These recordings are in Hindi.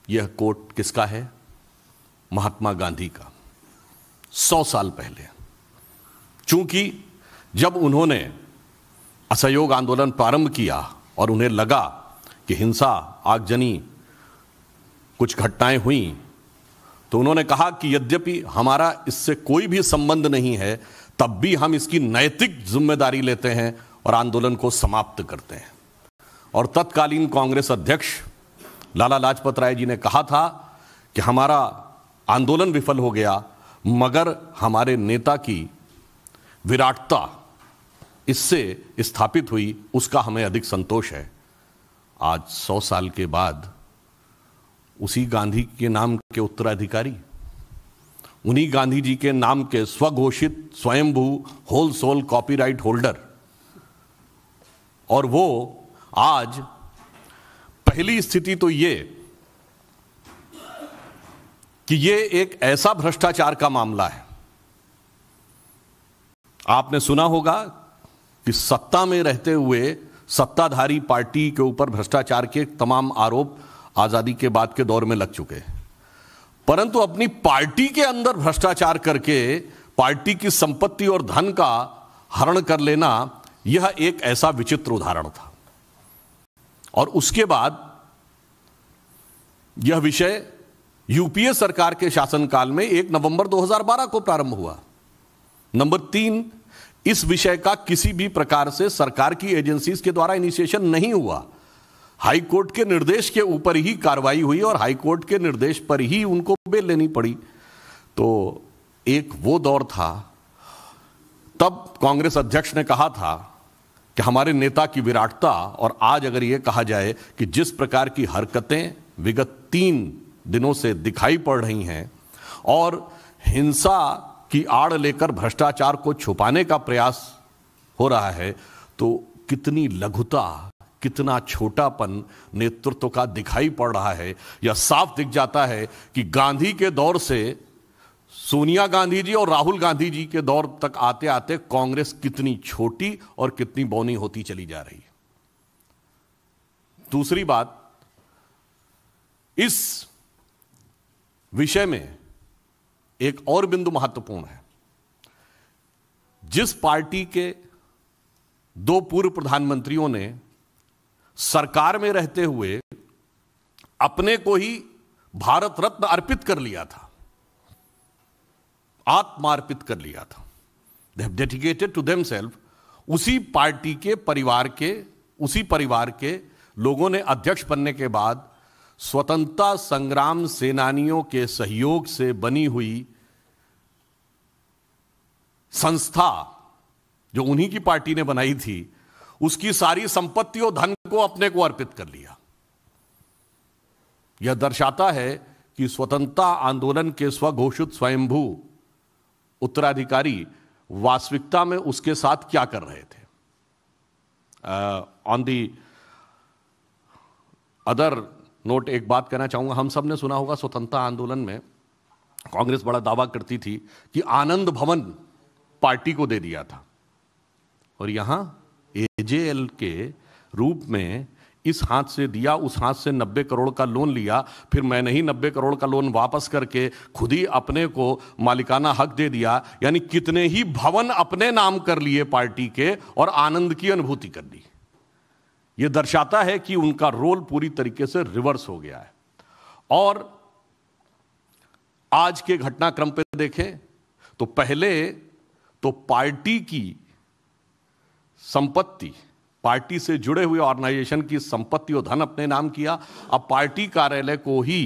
यह कोट किसका है? महात्मा गांधी का, 100 साल पहले। चूंकि जब उन्होंने असहयोग आंदोलन प्रारंभ किया और उन्हें लगा कि हिंसा, आगजनी, कुछ घटनाएं हुई, तो उन्होंने कहा कि यद्यपि हमारा इससे कोई भी संबंध नहीं है, तब भी हम इसकी नैतिक जिम्मेदारी लेते हैं और आंदोलन को समाप्त करते हैं। और तत्कालीन कांग्रेस अध्यक्ष लाला लाजपत राय जी ने कहा था कि हमारा आंदोलन विफल हो गया, मगर हमारे नेता की विराटता इससे स्थापित हुई, उसका हमें अधिक संतोष है। आज 100 साल के बाद उसी गांधी के नाम के उत्तराधिकारी, उन्हीं गांधी जी के नाम के स्वघोषित स्वयंभू होल सोल कॉपीराइट होल्डर, और वो आज पहली स्थिति तो ये कि ये एक ऐसा भ्रष्टाचार का मामला है। आपने सुना होगा कि सत्ता में रहते हुए सत्ताधारी पार्टी के ऊपर भ्रष्टाचार के तमाम आरोप आजादी के बाद के दौर में लग चुके हैं, परंतु अपनी पार्टी के अंदर भ्रष्टाचार करके पार्टी की संपत्ति और धन का हरण कर लेना, यह एक ऐसा विचित्र उदाहरण था। और उसके बाद यह विषय यूपीए सरकार के शासनकाल में 1 नवंबर 2012 को प्रारंभ हुआ। नंबर 3, इस विषय का किसी भी प्रकार से सरकार की एजेंसीज के द्वारा इनिशिएशन नहीं हुआ। हाई कोर्ट के निर्देश के ऊपर ही कार्रवाई हुई और हाई कोर्ट के निर्देश पर ही उनको बेल लेनी पड़ी। तो एक वो दौर था, तब कांग्रेस अध्यक्ष ने कहा था कि हमारे नेता की विराटता, और आज अगर यह कहा जाए कि जिस प्रकार की हरकतें विगत 3 दिनों से दिखाई पड़ रही हैं और हिंसा की आड़ लेकर भ्रष्टाचार को छुपाने का प्रयास हो रहा है, तो कितनी लघुता, कितना छोटापन नेतृत्व का दिखाई पड़ रहा है। यह साफ दिख जाता है कि गांधी के दौर से सोनिया गांधी जी और राहुल गांधी जी के दौर तक आते आते कांग्रेस कितनी छोटी और कितनी बौनी होती चली जा रही है। दूसरी बात, इस विषय में एक और बिंदु महत्वपूर्ण है। जिस पार्टी के 2 पूर्व प्रधानमंत्रियों ने सरकार में रहते हुए अपने को ही भारत रत्न अर्पित कर लिया था, आत्मार्पित कर लिया था, they have dedicated to themselves, उसी पार्टी के परिवार के, उसी परिवार के लोगों ने अध्यक्ष बनने के बाद स्वतंत्रता संग्राम सेनानियों के सहयोग से बनी हुई संस्था, जो उन्हीं की पार्टी ने बनाई थी, उसकी सारी संपत्ति और धन को अपने को अर्पित कर लिया। यह दर्शाता है कि स्वतंत्रता आंदोलन के स्वघोषित स्वयंभू उत्तराधिकारी वास्तविकता में उसके साथ क्या कर रहे थे। ऑन दी अदर नोट एक बात कहना चाहूंगा, हम सब ने सुना होगा स्वतंत्रता आंदोलन में कांग्रेस बड़ा दावा करती थी कि आनंद भवन पार्टी को दे दिया था, और यहां एजेएल के रूप में इस हाथ से दिया, उस हाथ से 90 करोड़ का लोन लिया, फिर मैंने ही 90 करोड़ का लोन वापस करके खुद ही अपने को मालिकाना हक दे दिया। यानी कितने ही भवन अपने नाम कर लिए पार्टी के और आनंद की अनुभूति कर ली। यह दर्शाता है कि उनका रोल पूरी तरीके से रिवर्स हो गया है। और आज के घटनाक्रम पे देखें तो पहले तो पार्टी की संपत्ति, पार्टी से जुड़े हुए ऑर्गेनाइजेशन की संपत्ति और धन अपने नाम किया। अब पार्टी कार्यालय को ही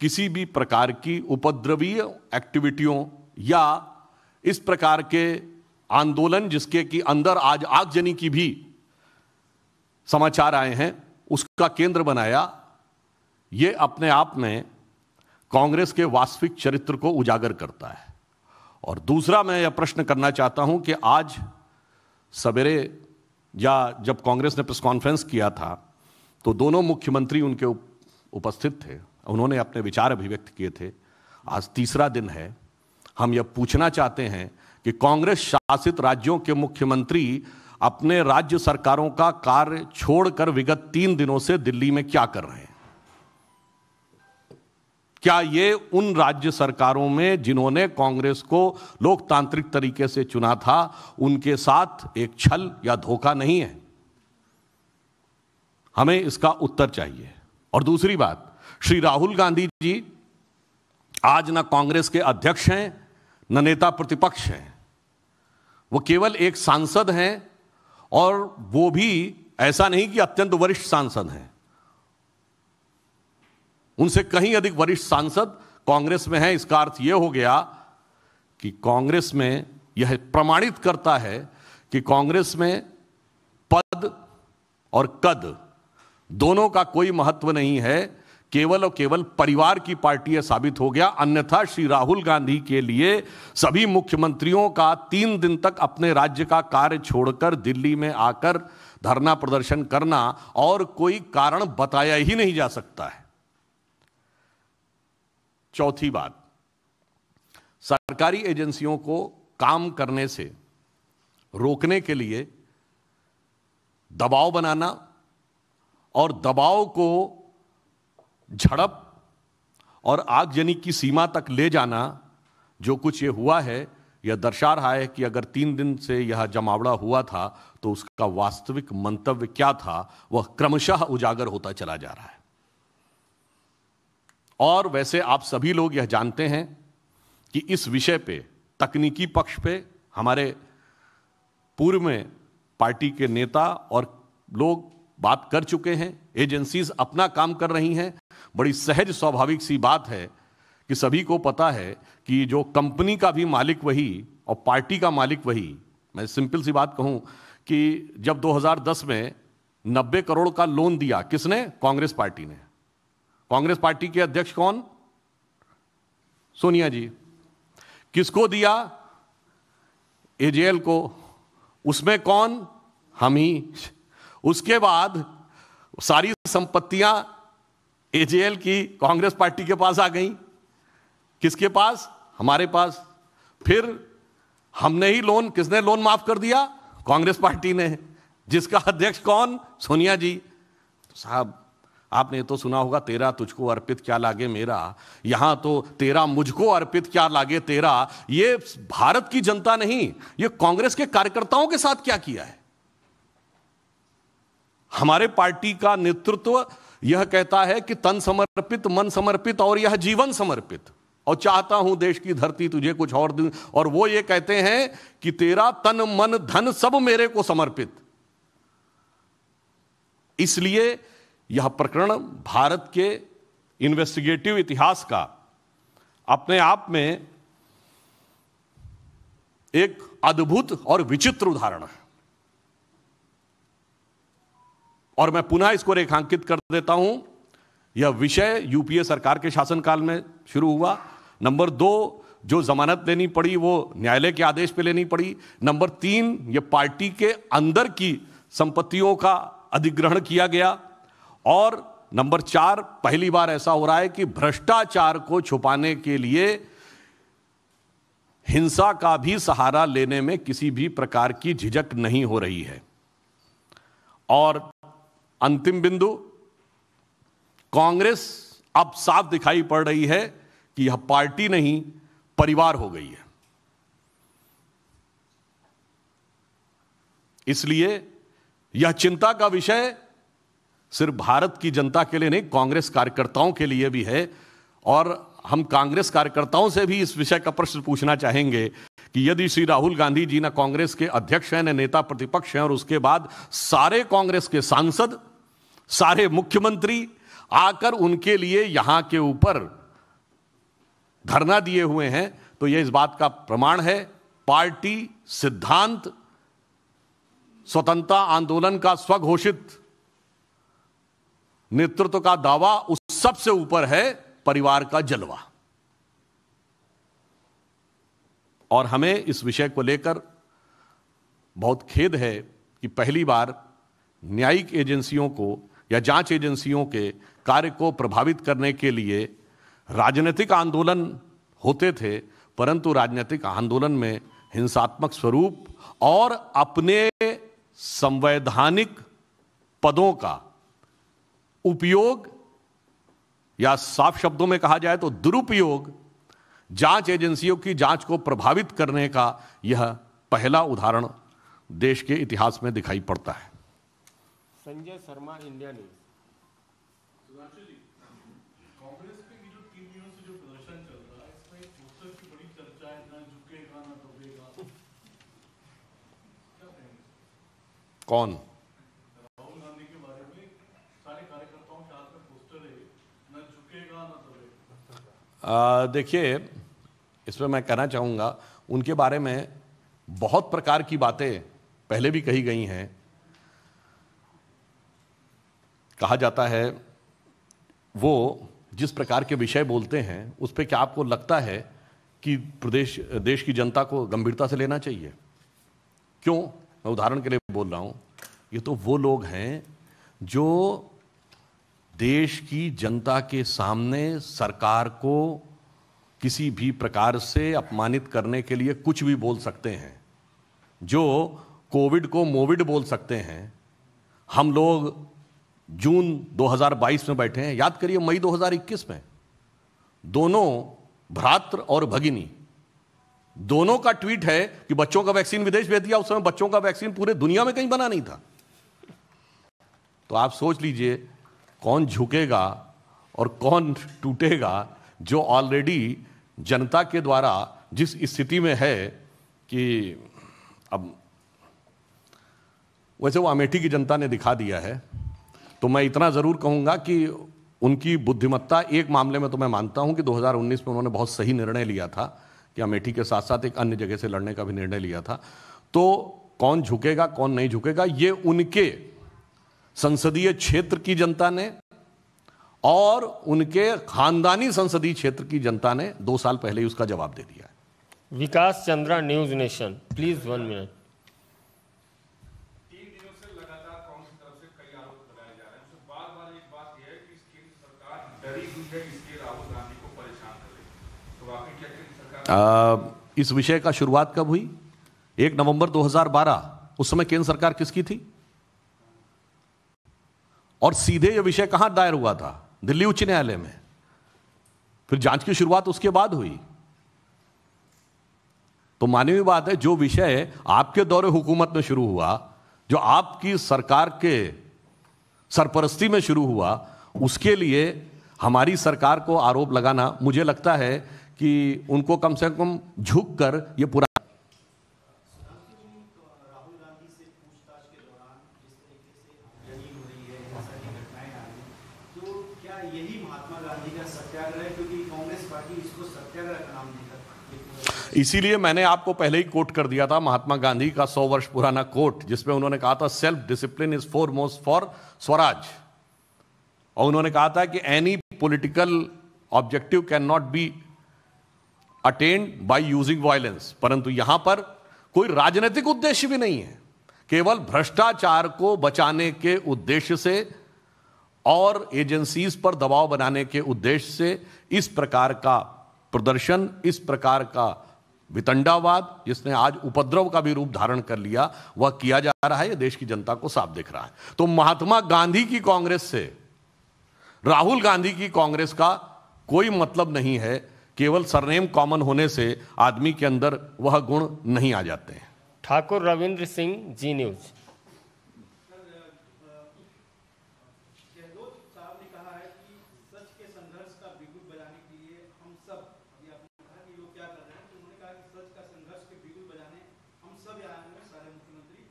किसी भी प्रकार की उपद्रवीय एक्टिविटियों या इस प्रकार के आंदोलन जिसके कि अंदर आज आगजनी की भी समाचार आए हैं, उसका केंद्र बनाया। यह अपने आप में कांग्रेस के वास्तविक चरित्र को उजागर करता है। और दूसरा मैं यह प्रश्न करना चाहता हूं कि आज सवेरे या जब कांग्रेस ने प्रेस कॉन्फ्रेंस किया था तो दोनों मुख्यमंत्री उनके उपस्थित थे, उन्होंने अपने विचार अभिव्यक्त किए थे। आज तीसरा दिन है। हम यह पूछना चाहते हैं कि कांग्रेस शासित राज्यों के मुख्यमंत्री अपने राज्य सरकारों का कार्य छोड़कर विगत 3 दिनों से दिल्ली में क्या कर रहे हैं। क्या ये उन राज्य सरकारों में जिन्होंने कांग्रेस को लोकतांत्रिक तरीके से चुना था, उनके साथ एक छल या धोखा नहीं है? हमें इसका उत्तर चाहिए। और दूसरी बात, श्री राहुल गांधी जी आज ना कांग्रेस के अध्यक्ष हैं, न नेता प्रतिपक्ष हैं। वो केवल एक सांसद हैं, और वो भी ऐसा नहीं कि अत्यंत वरिष्ठ सांसद हैं। उनसे कहीं अधिक वरिष्ठ सांसद कांग्रेस में हैं। इसका अर्थ यह हो गया कि कांग्रेस में यह प्रमाणित करता है कि कांग्रेस में पद और कद दोनों का कोई महत्व नहीं है, केवल और केवल परिवार की पार्टी यह साबित हो गया। अन्यथा श्री राहुल गांधी के लिए सभी मुख्यमंत्रियों का 3 दिन तक अपने राज्य का कार्य छोड़कर दिल्ली में आकर धरना प्रदर्शन करना और कोई कारण बताया ही नहीं जा सकता है। चौथी बात, सरकारी एजेंसियों को काम करने से रोकने के लिए दबाव बनाना और दबाव को झड़प और आगजनी की सीमा तक ले जाना, जो कुछ ये हुआ है, यह दर्शा रहा है कि अगर 3 दिन से यह जमावड़ा हुआ था तो उसका वास्तविक मंतव्य क्या था, वह क्रमशः उजागर होता चला जा रहा है। और वैसे आप सभी लोग यह जानते हैं कि इस विषय पे, तकनीकी पक्ष पे, हमारे पूर्व में पार्टी के नेता और लोग बात कर चुके हैं। एजेंसीज अपना काम कर रही हैं। बड़ी सहज स्वाभाविक सी बात है कि सभी को पता है कि जो कंपनी का भी मालिक वही और पार्टी का मालिक वही। मैं सिंपल सी बात कहूं कि जब 2010 में 90 करोड़ का लोन दिया, किसने? कांग्रेस पार्टी ने। कांग्रेस पार्टी के अध्यक्ष कौन? सोनिया जी। किसको दिया? एजेएल को। उसमें कौन? हम ही। उसके बाद सारी संपत्तियां एजेएल की कांग्रेस पार्टी के पास आ गई। किसके पास? हमारे पास। फिर हमने ही लोन, किसने लोन माफ कर दिया? कांग्रेस पार्टी ने। जिसका अध्यक्ष कौन? सोनिया जी। तो साहब, आपने तो सुना होगा, तेरा तुझको अर्पित क्या लागे मेरा। यहां तो तेरा मुझको अर्पित क्या लागे तेरा। ये भारत की जनता नहीं, ये कांग्रेस के कार्यकर्ताओं के साथ क्या किया है। हमारे पार्टी का नेतृत्व यह कहता है कि तन समर्पित, मन समर्पित और यह जीवन समर्पित, और चाहता हूं देश की धरती तुझे कुछ और दिन। और वो ये कहते हैं कि तेरा तन मन धन सब मेरे को समर्पित। इसलिए यह प्रकरण भारत के इन्वेस्टिगेटिव इतिहास का अपने आप में एक अद्भुत और विचित्र उदाहरण है। और मैं पुनः इसको रेखांकित कर देता हूं। यह विषय यूपीए सरकार के शासनकाल में शुरू हुआ। नंबर 2, जो जमानत लेनी पड़ी वो न्यायालय के आदेश पे लेनी पड़ी। नंबर 3, यह पार्टी के अंदर की संपत्तियों का अधिग्रहण किया गया। और नंबर 4, पहली बार ऐसा हो रहा है कि भ्रष्टाचार को छुपाने के लिए हिंसा का भी सहारा लेने में किसी भी प्रकार की झिझक नहीं हो रही है। और अंतिम बिंदु, कांग्रेस अब साफ दिखाई पड़ रही है कि यह पार्टी नहीं, परिवार हो गई है। इसलिए यह चिंता का विषय सिर्फ भारत की जनता के लिए नहीं, कांग्रेस कार्यकर्ताओं के लिए भी है। और हम कांग्रेस कार्यकर्ताओं से भी इस विषय का प्रश्न पूछना चाहेंगे कि यदि श्री राहुल गांधी जी न कांग्रेस के अध्यक्ष हैं, न नेता प्रतिपक्ष हैं, और उसके बाद सारे कांग्रेस के सांसद, सारे मुख्यमंत्री आकर उनके लिए यहां के ऊपर धरना दिए हुए हैं, तो यह इस बात का प्रमाण है पार्टी सिद्धांत, स्वतंत्रता आंदोलन का स्वघोषित नेतृत्व का दावा, उस सबसे ऊपर है परिवार का जलवा। और हमें इस विषय को लेकर बहुत खेद है कि पहली बार न्यायिक एजेंसियों को या जांच एजेंसियों के कार्य को प्रभावित करने के लिए राजनीतिक आंदोलन होते थे, परंतु राजनीतिक आंदोलन में हिंसात्मक स्वरूप और अपने संवैधानिक पदों का उपयोग या साफ शब्दों में कहा जाए तो दुरुपयोग जांच एजेंसियों की जांच को प्रभावित करने का यह पहला उदाहरण देश के इतिहास में दिखाई पड़ता है। Sanjay Sharma, India News. कांग्रेस के जो 3 दिनों से जो प्रदर्शन चल रहा है, इसमें एक पोस्टर की बड़ी चर्चा है, ना झुकेगा ना दबेगा, क्या कहेंगे? कौन? राहुल गांधी के बारे में सारे कार्यकर्ताओं के हाथ में पोस्टर है, ना झुकेगा ना दबेगा। देखिए, इसमें मैं कहना चाहूँगा, उनके बारे में बहुत प्रकार की बातें पहले भी कही गई हैं। कहा जाता है वो जिस प्रकार के विषय बोलते हैं उस पर क्या आपको लगता है कि देश की जनता को गंभीरता से लेना चाहिए? क्यों? मैं उदाहरण के लिए बोल रहा हूँ, ये तो वो लोग हैं जो देश की जनता के सामने सरकार को किसी भी प्रकार से अपमानित करने के लिए कुछ भी बोल सकते हैं, जो कोविड को मोविड बोल सकते हैं। हम लोग जून 2022 में बैठे हैं, याद करिए मई 2021 में दोनों भ्रात्र और भगिनी दोनों का ट्वीट है कि बच्चों का वैक्सीन विदेश भेज दिया। उस समय बच्चों का वैक्सीन पूरे दुनिया में कहीं बना नहीं था। तो आप सोच लीजिए कौन झुकेगा और कौन टूटेगा, जो ऑलरेडी जनता के द्वारा जिस स्थिति में है कि अब वैसे वो अमेठी की जनता ने दिखा दिया है। तो मैं इतना ज़रूर कहूँगा कि उनकी बुद्धिमत्ता एक मामले में तो मैं मानता हूँ कि 2019 में उन्होंने बहुत सही निर्णय लिया था कि अमेठी के साथ साथ एक अन्य जगह से लड़ने का भी निर्णय लिया था। तो कौन झुकेगा कौन नहीं झुकेगा, ये उनके संसदीय क्षेत्र की जनता ने और उनके खानदानी संसदीय क्षेत्र की जनता ने 2 साल पहले ही उसका जवाब दे दिया है। Vikas Chandra, News Nation, please 1 minute. इस विषय का शुरुआत कब हुई? 1 नवंबर 2012। उस समय केंद्र सरकार किसकी थी? और सीधे यह विषय कहां दायर हुआ था? दिल्ली उच्च न्यायालय में। फिर जांच की शुरुआत उसके बाद हुई। तो मानवीय बात है, जो विषय आपके दौरे हुकूमत में शुरू हुआ, जो आपकी सरकार के सरपरस्ती में शुरू हुआ, उसके लिए हमारी सरकार को आरोप लगाना, मुझे लगता है कि उनको कम से कम झुक कर ये पूरा। राहुल गांधी से पूछताछ के दौरान जिस तरीके से जमीन हो रही है, ऐसा की घटनाएं आ रही, तो क्या यही महात्मा गांधी का सत्याग्रह है? क्योंकि कांग्रेस पार्टी इसको सत्याग्रह का नाम देकर, इसीलिए मैंने आपको पहले ही कोट कर दिया था महात्मा गांधी का 100 वर्ष पुराना कोट, जिसमें उन्होंने कहा था self discipline is foremost for Swaraj. और उन्होंने कहा था कि any political objective can not be attend by using violence. परंतु यहां पर कोई राजनीतिक उद्देश्य भी नहीं है, केवल भ्रष्टाचार को बचाने के उद्देश्य से और एजेंसीज पर दबाव बनाने के उद्देश्य से इस प्रकार का प्रदर्शन, इस प्रकार का वितंडावाद, जिसने आज उपद्रव का भी रूप धारण कर लिया, वह किया जा रहा है। यह देश की जनता को साफ दिख रहा है। तो महात्मा गांधी की कांग्रेस से राहुल गांधी की कांग्रेस का कोई मतलब नहीं है। केवल सरनेम कॉमन होने से आदमी के अंदर वह गुण नहीं आ जाते हैं। ठाकुर रविंद्र सिंह, जी न्यूज। गहलोत साहब ने कहा है कि सच के संघर्ष का बिगुल बजाने के लिए हम सब, अभी आपने कहा कि लोग क्या कर रहे हैं, तो उन्होंने कहा कि सच का संघर्ष के बिगुल बजाने हम सब आए हैं, सारे मुख्यमंत्री,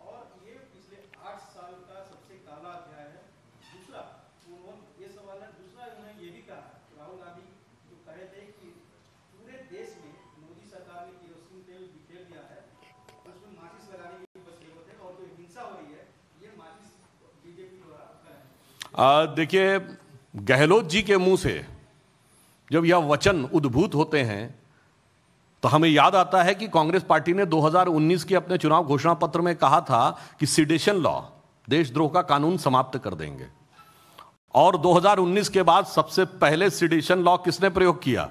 और ये पिछले 8 साल का सबसे काला अध्याय है। दूसरा ये सवाल है, दूसरा उन्होंने ये भी कहा, राहुल गांधी जो कहे थे कि पूरे देश में मोदी सरकार ने केरोसिन तेल बिखेर दिया है, उसमें माचिस लगाने की बस जरूरत है, और जो हिंसा हो रही है ये माचिस बीजेपी द्वारा कर। देखिए, गहलोत जी के मुंह से जब यह वचन उद्भूत होते हैं तो हमें याद आता है कि कांग्रेस पार्टी ने 2019 के अपने चुनाव घोषणा पत्र में कहा था कि सिडेशन लॉ, देशद्रोह का कानून समाप्त कर देंगे। और 2019 के बाद सबसे पहले सिडेशन लॉ किसने प्रयोग किया?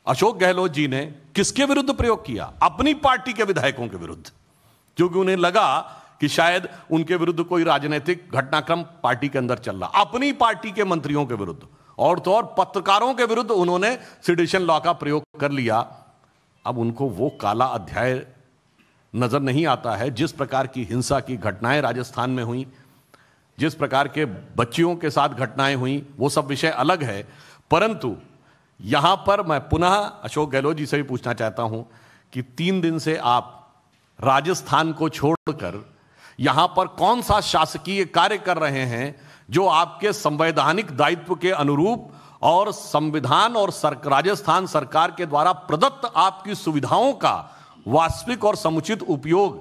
अशोक गहलोत जी ने। किसके विरुद्ध प्रयोग किया? अपनी पार्टी के विधायकों के विरुद्ध, क्योंकि उन्हें लगा कि शायद उनके विरुद्ध कोई राजनीतिक घटनाक्रम पार्टी के अंदर चल रहा, अपनी पार्टी के मंत्रियों के विरुद्ध। और तो और पत्रकारों के विरुद्ध उन्होंने सेडिशन लॉ का प्रयोग कर लिया। अब उनको वो काला अध्याय नजर नहीं आता है। जिस प्रकार की हिंसा की घटनाएं राजस्थान में हुई, जिस प्रकार के बच्चियों के साथ घटनाएं हुई, वो सब विषय अलग है। परंतु यहां पर मैं पुनः अशोक गहलोत जी से भी पूछना चाहता हूं कि 3 दिन से आप राजस्थान को छोड़कर यहां पर कौन सा शासकीय कार्य कर रहे हैं जो आपके संवैधानिक दायित्व के अनुरूप और संविधान और राजस्थान सरकार के द्वारा प्रदत्त आपकी सुविधाओं का वास्तविक और समुचित उपयोग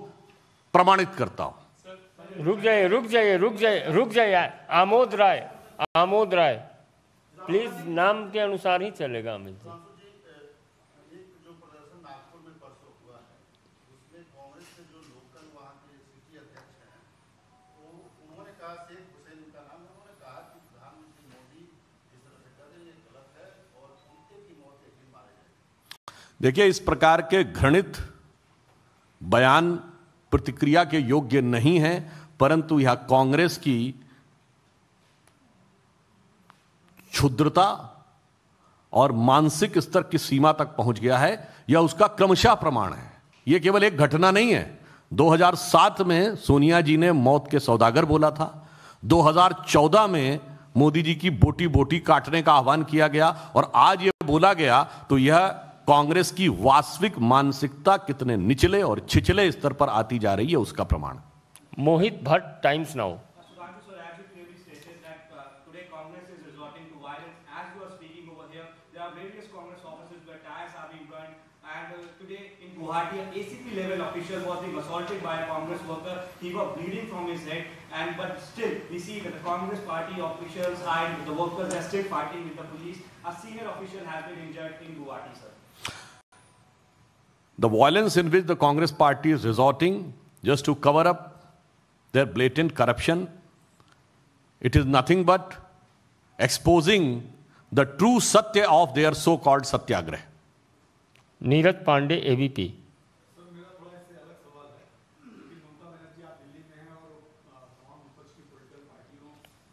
प्रमाणित करता हो। रुक जाइए। आमोद राय प्लीज, नाम के अनुसार ही चलेगा अमित जी। जो प्रदर्शन नागपुर में परसों हुआ है, उसमें कांग्रेस के जो लोकल वहाँ के सिटी अध्यक्ष हैं, वो उन्होंने कहा, शेख हुसैन उनका नाम है, उन्होंने कहा कि प्रधानमंत्री मोदी जिस तरह से कर रहे हैं ये गलत है और कुत्ते की मौत एक दिन मारे जाएंगे। देखिए, इस प्रकार के घृणित बयान प्रतिक्रिया के योग्य नहीं है, परंतु यह कांग्रेस की क्षुद्रता और मानसिक स्तर की सीमा तक पहुंच गया है। यह उसका क्रमशः प्रमाण है। यह केवल एक घटना नहीं है। 2007 में सोनिया जी ने मौत के सौदागर बोला था। 2014 में मोदी जी की बोटी बोटी काटने का आह्वान किया गया और आज यह बोला गया, तो यह कांग्रेस की वास्तविक मानसिकता कितने निचले और छिछले स्तर पर आती जा रही है उसका प्रमाण। Mohit Bhatt, Times Now. Guwahati, an ACP level official was being assaulted by a Congress worker. He was bleeding from his head, but still we see that the Congress party officials and the workers are still fighting with the police. A senior official has been injured in Guwahati, sir. The violence in which the Congress party is resorting just to cover up their blatant corruption, it is nothing but exposing the true satya of their so-called satyagrah. Neeraj Pandey, ABP. Sir, मेरा थोड़ा इससे अलग सवाल है कि ममता बनर्जी आप दिल्ली में हैं और तमाम विपक्ष की पॉलिटिकल पार्टियों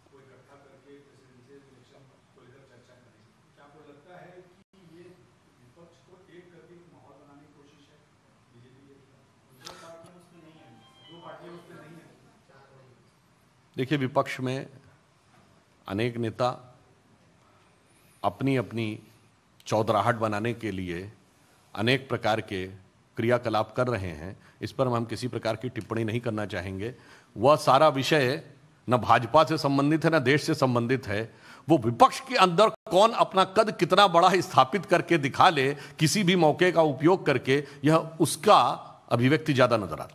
को इकट्ठा करके प्रेसिडेंशियल इलेक्शन को लेकर चर्चा करेंगे। क्या आपको लगता है कि ये विपक्ष को एक करके एक माहौल बनाने की कोशिश है बीजेपी की? दो पार्टियां उसमें नहीं है। देखिए, विपक्ष में अनेक नेता अपनी अपनी चौधराहट बनाने के लिए अनेक प्रकार के क्रियाकलाप कर रहे हैं। इस पर हम किसी प्रकार की टिप्पणी नहीं करना चाहेंगे। वह सारा विषय न भाजपा से संबंधित है, न देश से संबंधित है। वो विपक्ष के अंदर कौन अपना कद कितना बड़ा स्थापित करके दिखा ले किसी भी मौके का उपयोग करके, यह उसका अभिव्यक्ति ज्यादा नजर आता है।